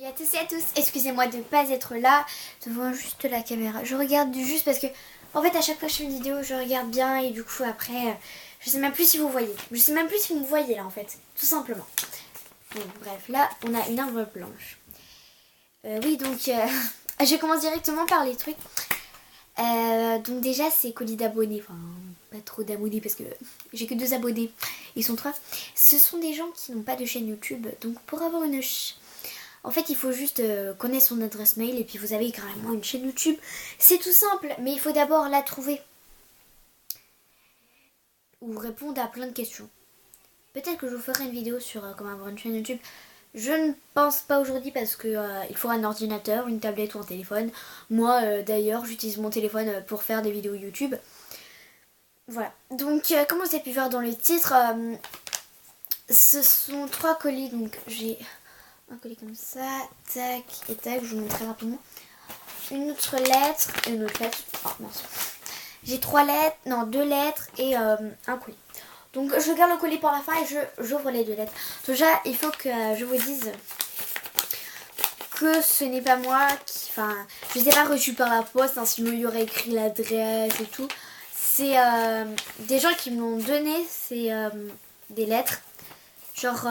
Et à tous et à tous, excusez-moi de ne pas être là devant juste la caméra. Je regarde juste parce que, en fait, à chaque fois que je fais une vidéo, je regarde bien et du coup, après, je sais même plus si vous voyez. Je sais même plus si vous me voyez là, en fait, tout simplement. Bon, bref, là, on a une enveloppe blanche. Oui, donc, je commence directement par les trucs. Donc déjà, c'est colis d'abonnés. Enfin, pas trop d'abonnés parce que j'ai que 2 abonnés. Ils sont 3. Ce sont des gens qui n'ont pas de chaîne YouTube. Donc, pour avoir une en fait, il faut juste connaître son adresse mail et puis vous avez carrément une chaîne YouTube. C'est tout simple, mais il faut d'abord la trouver. Ou répondre à plein de questions. Peut-être que je vous ferai une vidéo sur comment avoir une chaîne YouTube. Je ne pense pas aujourd'hui parce que il faut un ordinateur, une tablette ou un téléphone. Moi, d'ailleurs, j'utilise mon téléphone pour faire des vidéos YouTube. Voilà. Donc, comme vous avez pu voir dans le titre, ce sont 3 colis. Donc, j'ai un colis comme ça, tac et tac, je vous montre très rapidement. Une autre lettre, oh mince. J'ai 3 lettres, non 2 lettres et un colis. Donc je garde le colis pour la fin et j'ouvre les 2 lettres. Déjà, il faut que je vous dise que ce n'est pas moi qui, enfin, je ne les ai pas reçus par la poste, hein, sinon il y aurait écrit l'adresse et tout. C'est des gens qui me l'ont donné, c'est des lettres. Genre,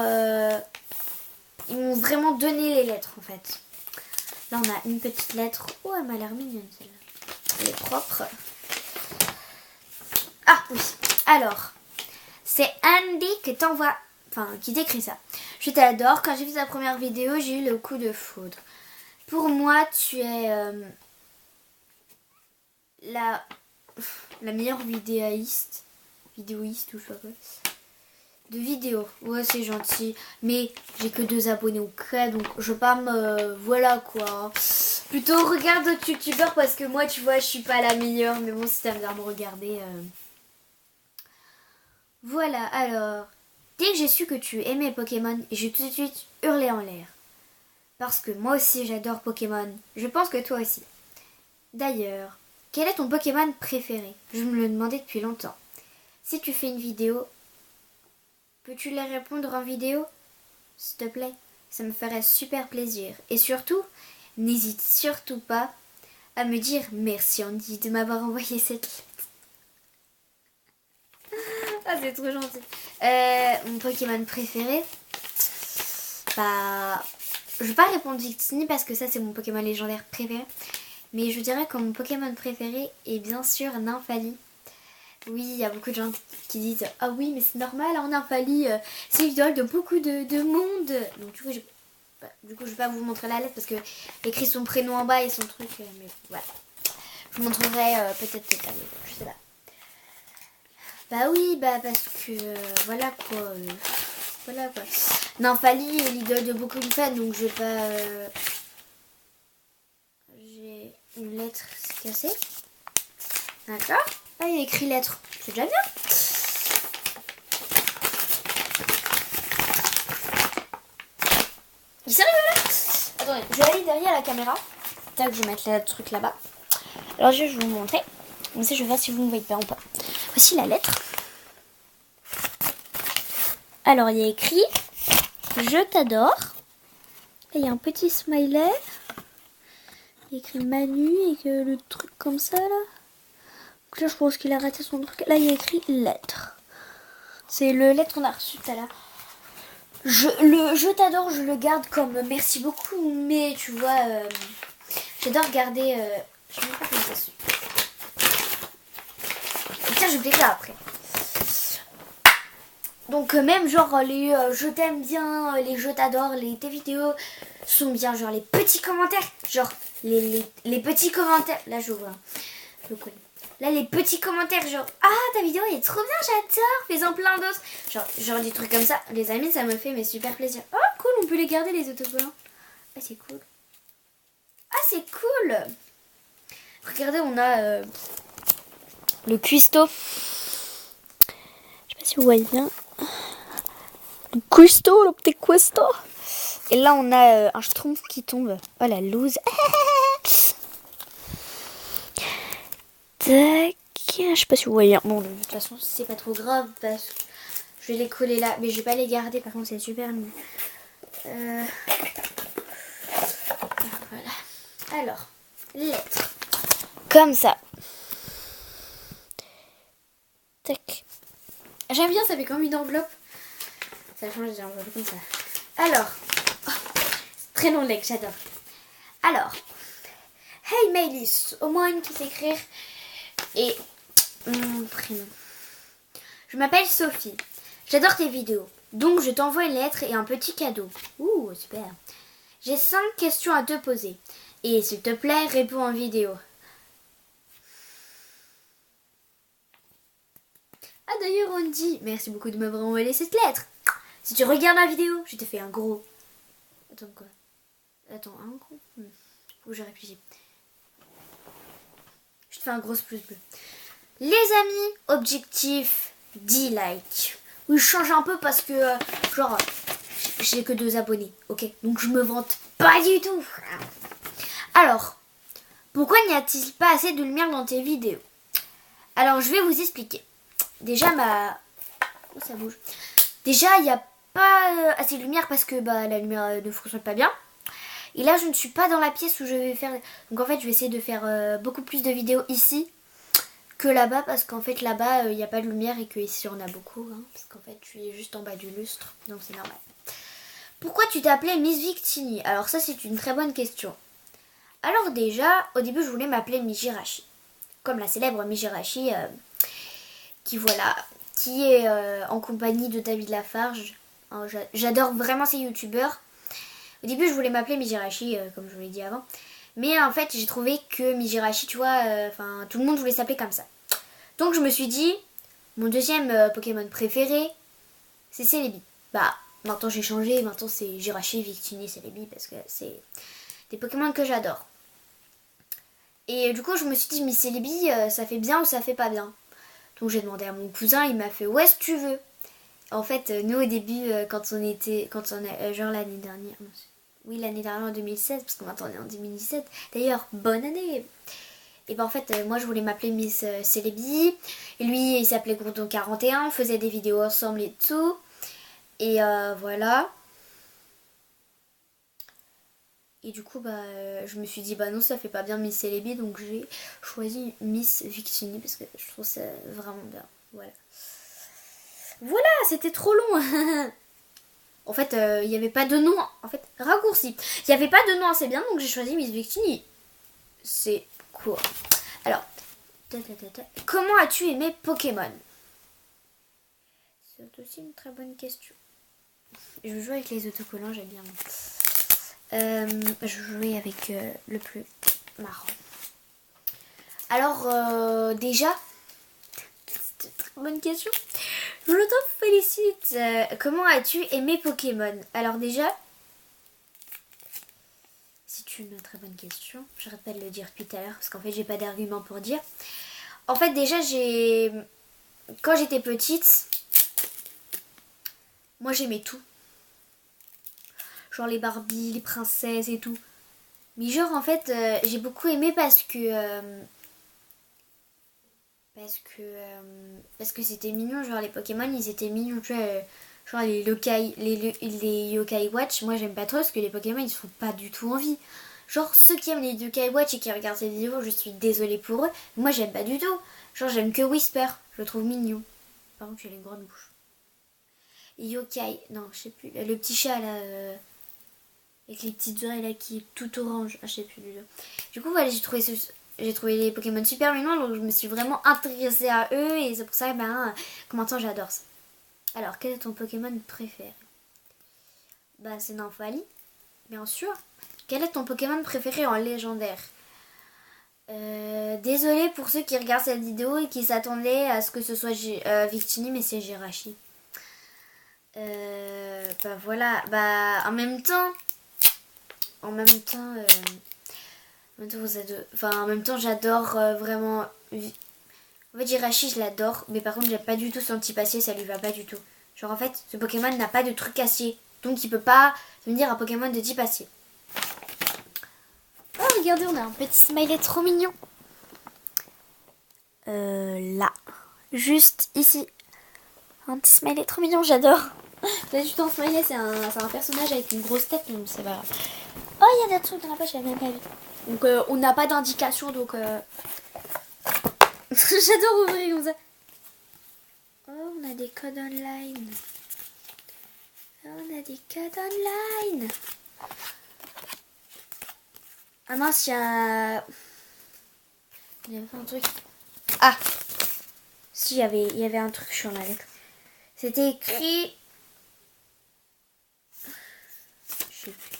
ils m'ont vraiment donné les lettres en fait. Là, on a une petite lettre. Oh, elle m'a l'air mignonne celle-là. Elle est propre. Ah oui. Alors, c'est Andy qui t'envoie, enfin, qui t'écrit ça. Je t'adore. Quand j'ai vu ta première vidéo, j'ai eu le coup de foudre. Pour moi, tu es la meilleure vidéoiste ou je sais pas quoi. De vidéos. Ouais, c'est gentil. Mais j'ai que 2 abonnés au cas, donc je veux pas me... Voilà quoi. Plutôt regarde d'autres youtubeurs parce que moi, tu vois, je suis pas la meilleure. Mais bon, si t'aimes bien me regarder... Voilà, alors... Dès que j'ai su que tu aimais Pokémon, j'ai tout de suite hurlé en l'air. Parce que moi aussi, j'adore Pokémon. Je pense que toi aussi. D'ailleurs, quel est ton Pokémon préféré? Je me le demandais depuis longtemps. Si tu fais une vidéo... Peux-tu les répondre en vidéo? S'il te plaît, ça me ferait super plaisir. Et surtout, n'hésite surtout pas à me dire merci Andy de m'avoir envoyé cette lettre. Ah, c'est trop gentil. Mon Pokémon préféré? Bah, je vais pas répondre Victini parce que ça c'est mon Pokémon légendaire préféré. Mais je dirais que mon Pokémon préféré est bien sûr Nymphalie. Oui, il y a beaucoup de gens qui disent « Ah oui, mais c'est normal, en Nymphalie, c'est l'idole de beaucoup de monde. » Donc du coup, je vais pas vous montrer la lettre parce que écrit son prénom en bas et son truc. Mais voilà. Je vous montrerai peut-être plus tard, je sais pas. Bah oui, bah parce que voilà quoi. Voilà quoi. Nymphalie est l'idole de beaucoup de fans, donc je vais pas... J'ai une lettre cassée. D'accord. Ah, il y a écrit lettre. C'est déjà bien. Il s'est arrivé là. Attendez, je vais aller derrière la caméra. Tac, je vais mettre le truc là-bas. Alors je vais vous montrer. Comme ça, je vais voir si vous me voyez pas ou pas. Voici la lettre. Alors, il y a écrit « Je t'adore ». Il y a un petit smiley. Il y a écrit Manu et que le truc comme ça là. Donc là, je pense qu'il a raté son truc. Là, il y a écrit lettre. C'est le lettre qu'on a reçu tout à l'heure. Je t'adore, je le garde comme merci beaucoup, mais tu vois, j'adore garder. Je sais même pas comment ça se fait. Tiens, j'oublie ça après. Donc, même genre les je t'aime bien, les je t'adore, tes vidéos sont bien, genre les petits commentaires. Genre les petits commentaires. Là, je vois. Je connais. Là, les petits commentaires, genre « Ah, ta vidéo est trop bien, j'adore, fais-en plein d'autres !» Genre des trucs comme ça. Les amis, ça me fait mais super plaisir. Oh, cool, on peut les garder, les autocollants. Ah, c'est cool. Ah, c'est cool. Regardez, on a le cuistot. Je sais pas si vous voyez bien. Le cuistot, le petit cuistot. Et là, on a un schtroumpf qui tombe. Oh, la loose. Tac. Je sais pas si vous voyez. Bon, de toute façon, c'est pas trop grave parce que je vais les coller là. Mais je vais pas les garder. Par contre, c'est super mignon. Alors, lettres. Comme ça. Tac. J'aime bien, ça fait comme une enveloppe. Ça change des enveloppes comme ça. Alors, oh, c'est très long lettre, j'adore. Alors, hey Maëlys, au moins une qui sait écrire. Et mon prénom. Je m'appelle Sophie. J'adore tes vidéos. Donc je t'envoie une lettre et un petit cadeau. Ouh, super. J'ai 5 questions à te poser. Et s'il te plaît, réponds en vidéo. Ah d'ailleurs on dit, merci beaucoup de m'avoir envoyé cette lettre. Si tu regardes la vidéo, je te fais un gros. Attends quoi? Attends, un gros. Faut que je réfléchisse. Je te fais un gros pouce bleu. Les amis, objectif 10 likes. Oui, je change un peu parce que genre j'ai que 2 abonnés, ok? Donc je me vante pas du tout. Alors, pourquoi n'y a-t-il pas assez de lumière dans tes vidéos? Alors je vais vous expliquer. Déjà oh, ça bouge. Déjà il n'y a pas assez de lumière parce que la lumière ne fonctionne pas bien. Et là je ne suis pas dans la pièce où je vais faire. Donc en fait je vais essayer de faire beaucoup plus de vidéos ici que là-bas, parce qu'en fait là-bas il n'y a pas de lumière et que ici on a beaucoup, hein, parce qu'en fait je suis juste en bas du lustre, donc c'est normal. Pourquoi tu t'es appelée Miss Victini? Alors ça c'est une très bonne question. Alors déjà au début je voulais m'appeler Mijirachi, comme la célèbre Mijirachi qui est en compagnie de David Lafarge. J'adore vraiment ces youtubeurs. Au début je voulais m'appeler Mijirachi comme je vous l'ai dit avant. Mais en fait, j'ai trouvé que Mijirachi, tu vois, tout le monde voulait s'appeler comme ça. Donc je me suis dit, mon deuxième Pokémon préféré, c'est Celebi. Maintenant j'ai changé, maintenant c'est Jirachi, Victini, Celebi, parce que c'est des Pokémon que j'adore. Et du coup, je me suis dit, mais Celebi, ça fait bien ou ça fait pas bien? Donc j'ai demandé à mon cousin, il m'a fait, ouais, si tu veux. En fait, nous au début, genre l'année dernière... Oui, l'année dernière en 2016, parce qu'on m'attendait en 2017. D'ailleurs, bonne année. Et en fait, moi je voulais m'appeler Miss Celebi. Et lui, il s'appelait Gourdon 41. On faisait des vidéos ensemble et tout. Et voilà. Et du coup, je me suis dit, non, ça fait pas bien Miss Celebi. Donc j'ai choisi Miss Victini parce que je trouve ça vraiment bien. Voilà. Voilà, c'était trop long. En fait, il n'y avait pas de nom. En fait, raccourci. Il n'y avait pas de nom assez bien, donc j'ai choisi Miss Victini. C'est quoi? Alors, comment as-tu aimé Pokémon? C'est aussi une très bonne question. Je joue avec les autocollants, j'aime bien. Je jouais avec le plus marrant. Alors, déjà, c'est une très bonne question. Je te félicite. Comment as-tu aimé Pokémon? Alors déjà, c'est une très bonne question. J'arrête pas de le dire depuis tout à l'heure parce qu'en fait j'ai pas d'argument pour dire. En fait déjà quand j'étais petite, moi j'aimais tout. Genre les Barbie, les princesses et tout. Mais genre en fait j'ai beaucoup aimé parce que c'était mignon, genre les Pokémon ils étaient mignons, tu vois, genre les Yokai Watch, moi j'aime pas trop parce que les Pokémon ils se font pas du tout envie. Genre ceux qui aiment les Yokai Watch et qui regardent ces vidéos, je suis désolée pour eux, moi j'aime pas du tout. Genre j'aime que Whisper, je le trouve mignon. Par contre il a une grande bouche. Et Yokai, non je sais plus, le petit chat là, avec les petites oreilles là qui est tout orange, je sais plus du tout. Du coup voilà, j'ai trouvé les Pokémon super mignons, donc je me suis vraiment intéressée à eux et c'est pour ça que maintenant j'adore ça. Alors, quel est ton Pokémon préféré? C'est Nymphali, bien sûr. Quel est ton Pokémon préféré en légendaire? Désolée pour ceux qui regardent cette vidéo et qui s'attendaient à ce que ce soit Victini, mais c'est Jirachi. Voilà, en même temps, j'adore vraiment. En fait, Jirachi, je l'adore, mais par contre, j'aime pas du tout son petit acier, ça lui va pas du tout. Genre, en fait, ce Pokémon n'a pas de truc acier, donc il peut pas devenir un Pokémon de type acier. Oh, regardez, on a un petit smiley trop mignon. Là, juste ici. Un petit smiley trop mignon, j'adore. Là, juste un smiley, c'est un personnage avec une grosse tête, donc c'est pas grave. Oh, il y a des trucs dans la poche, j'avais même pas vu. Donc on n'a pas d'indication, donc j'adore ouvrir comme ça. Oh, on a des codes online. On a des codes online. Ah mince, il y a un truc. Ah, si, il y avait un truc sur la lettre. C'était écrit. Je sais plus.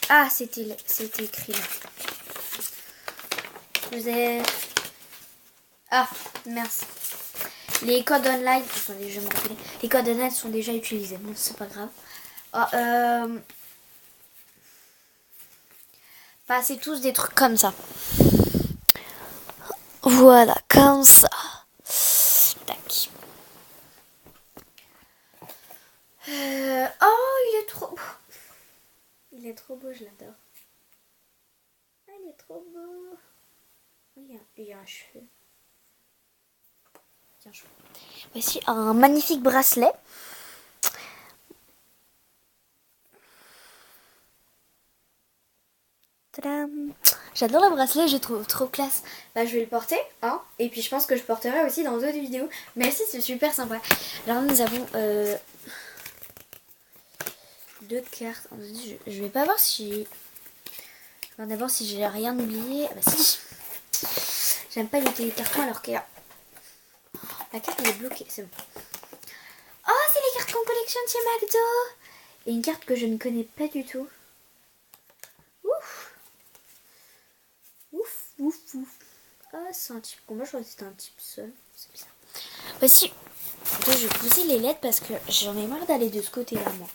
Ah, c'était écrit là. Vous avez... Ah, merci. Les codes online... Attendez, je vais me rappeler. Les codes online sont déjà utilisés. Bon, c'est pas grave. Ah, bah, c'est tous des trucs comme ça. Voilà, comme ça. Tac. Oh, il est trop beau. Il est trop beau, je l'adore. Ah, il est trop beau. Il y a un cheveu. Tiens, voici un magnifique bracelet. Tadam. J'adore le bracelet, je trouve trop classe. Bah, je vais le porter, hein. Et puis je pense que je porterai aussi dans d'autres vidéos. Merci, c'est super sympa. Alors nous avons deux cartes. Je vais pas voir si... Je vais d'abord si j'ai rien oublié. Ah bah si. J'aime pas les cartons alors que la carte elle est bloquée, c'est bon. Oh, c'est les cartes qu'on collectionne chez McDo. Et une carte que je ne connais pas du tout. Ouf. Ouf, ouf, ouf. Ah, c'est un type. Moi, je crois que c'était un type seul. C'est bizarre. Voici. Attends, je vais pousser les lettres parce que j'en ai marre d'aller de ce côté-là, moi.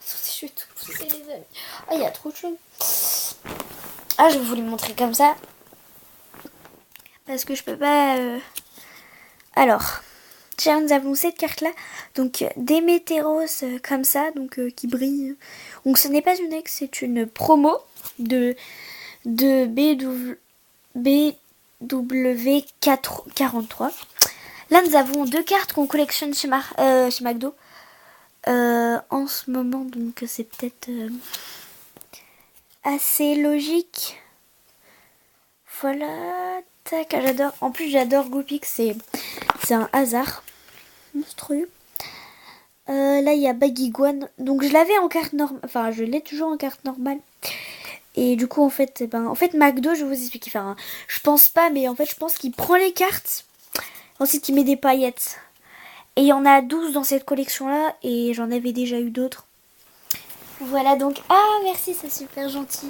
Attendez, je vais tout pousser, les amis. Ah, il y a trop de choses. Ah, je vais vous les montrer comme ça. Parce que je peux pas... Alors, déjà, nous avons cette carte-là. Donc, des météros comme ça, donc qui brillent. Donc, ce n'est pas une ex, c'est une promo de BW43. Là, nous avons deux cartes qu'on collectionne chez McDo. En ce moment, donc c'est peut-être assez logique. Voilà. Tac, j'adore. En plus, j'adore Goopix. C'est un hasard monstrueux. Là, il y a Baggy Guan. Donc, je l'avais en carte normale. Enfin, je l'ai toujours en carte normale. Et du coup, en fait, McDo, je vais vous expliquer. Enfin, je pense pas, mais en fait, je pense qu'il prend les cartes. Ensuite, il met des paillettes. Et il y en a 12 dans cette collection-là. Et j'en avais déjà eu d'autres. Voilà, donc... Ah, merci, c'est super gentil.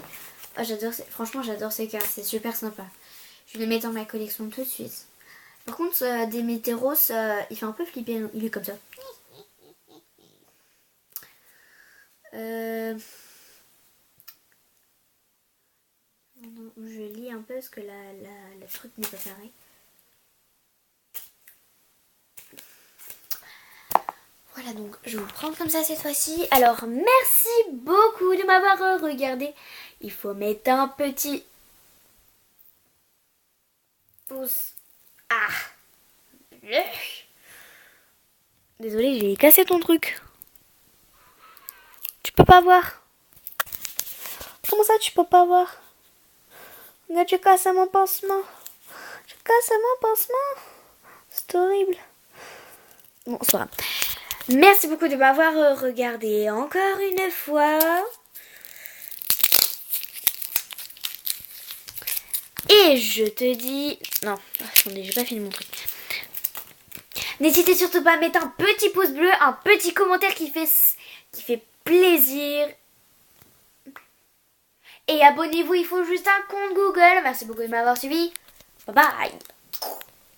Oh, franchement, j'adore ces cartes. C'est super sympa. Je vais les mettre dans ma collection tout de suite. Par contre, des météros, il fait un peu flipper. Il est comme ça. Je lis un peu parce que le truc n'est pas carré. Voilà, donc je vais vous prendre comme ça cette fois-ci. Alors, merci beaucoup de m'avoir regardé. Il faut mettre un petit pouce. Ah, désolée, j'ai cassé ton truc. Tu peux pas voir. Comment ça, tu peux pas voir? Regarde, tu casses mon pansement. Tu casses mon pansement. C'est horrible. Bon, c'est pas grave. Merci beaucoup de m'avoir regardé encore une fois. Et je te dis... Non, attendez, j'ai pas fini mon truc. N'hésitez surtout pas à mettre un petit pouce bleu, un petit commentaire qui fait plaisir. Et abonnez-vous, il faut juste un compte Google. Merci beaucoup de m'avoir suivi. Bye bye.